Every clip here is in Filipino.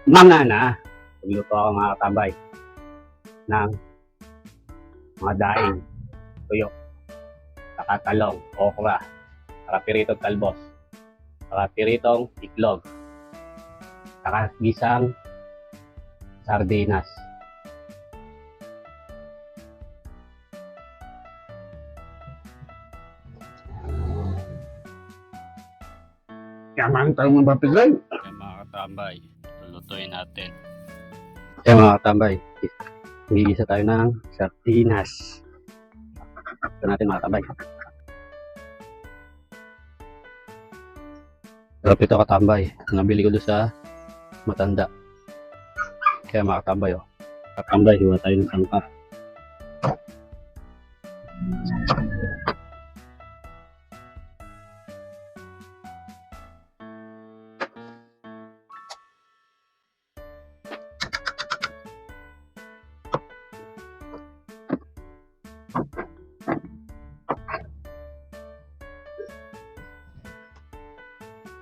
Mga na, magluto ako mga katambay ng mga daing, tuyo, saka talong, okra, saka piritong talbos, saka piritong itlog, saka gisang sardinas. Yaman tayo mga papilay. Yan mga katambay, lulutuin natin. Yan mga katambay, gigisa tayo ng sardinas. Ito natin mga katambay. Sarap ito katambay. Nabili ko doon sa matanda. Kaya mga katambay, oh. Katambay, hiwa tayo ng sangkap.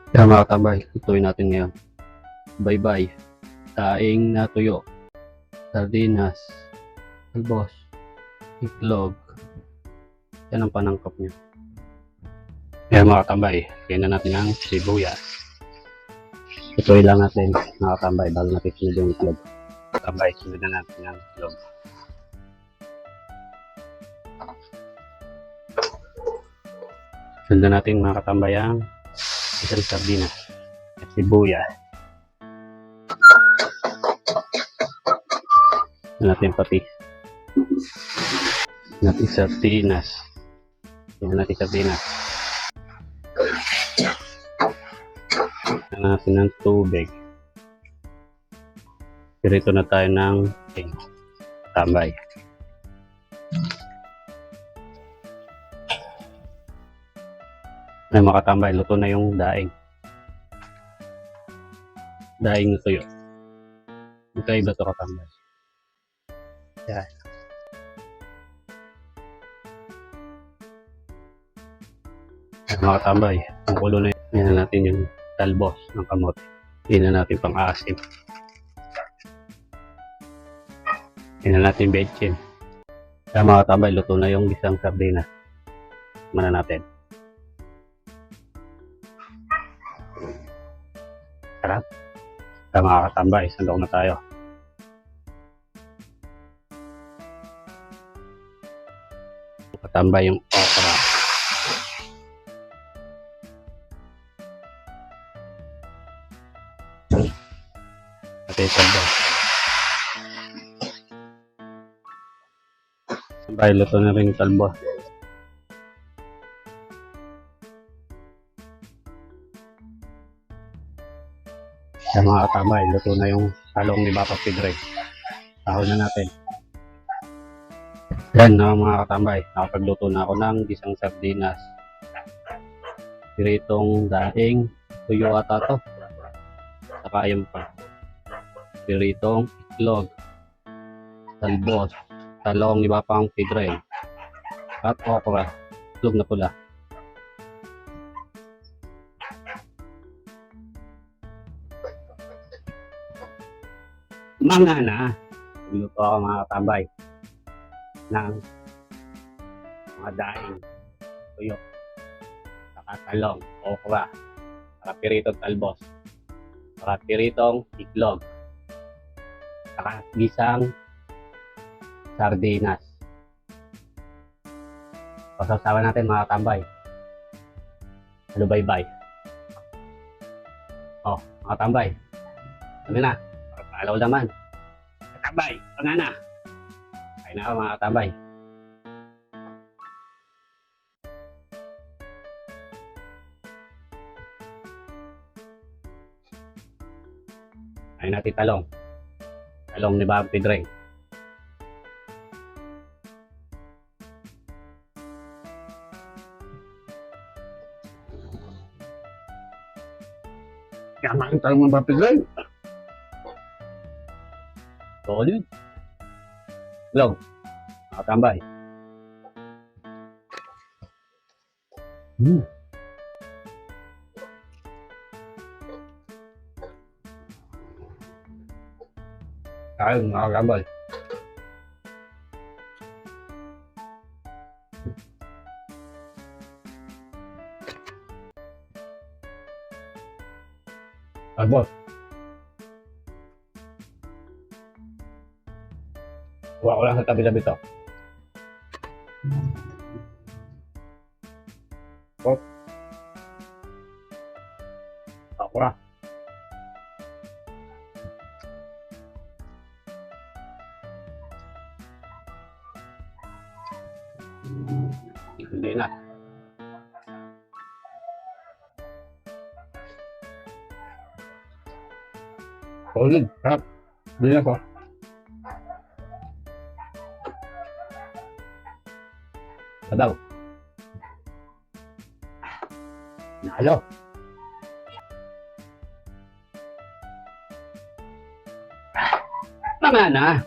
Kaya mga katambay, lutuin natin ngayon. Bye-bye. Daing na tuyo, sardinas, talbos, itlog. Yan ang panangkap niya. Kaya mga katambay, kaya na natin ang sibuyas. Lutuin lang natin mga katambay bago natin sunod yung itlog. Katambay, sunod na natin ang itlog. Sunod na natin mga katambay ang isang sardinas at sibuyas. Natin pati natin sardinas. Tingnan natin sardinas. Tingnan natin ng tubig. Pirito na tayo ng tambay. Ay mga katambay, luto na yung daing. Daing na tuyo. Magkaiba ito katambay. Yan. Ay mga katambay, ang kulo na yan natin yung talbos ng kamote. Hindi na natin pang-aasim. Hindi na natin betchin. Kaya mga katambay, luto na yung gisang sardinas. Mana natin. Sarap. Kaya mga katambay, sandok na tayo. Katambay yung okra. At yung talbos. Katambay, luto na rin yung talbos. Kaya mga katambay, luto na yung talong ni Papa Pedro. Sahod na natin. Yan mga katambay, nakapagluto na ako ng gisang sardinas. Piritong daing, tuyo ata to. Saka ayun pa. Piritong itlog, talbos, talong ni Papa Pedro. At okra, itlog na pula. Mga na, nagluto ako mga katambay ng mga daing, tuyo, saka talong, okra, saka piritong talbos, saka piritong itlog, saka gisang sardinas. Pasasawa natin mga katambay. Ano bye-bye? Oh, mga katambay. Ano na? Alaw naman. Katambay, panga na. Kain na ako mga katambay. Kain natin talong. Talong ni Papa Pedro. Yaman tayo mga papilay. Solid. Long. Mga katambay. Ayun, mga kabal. Albos. Kuha ko lang sa tabi-tabi to. Hop. Ako na. Hindi na. Solid. Sarap. Hindi na ko. Sadaw. Nalo. Tama na.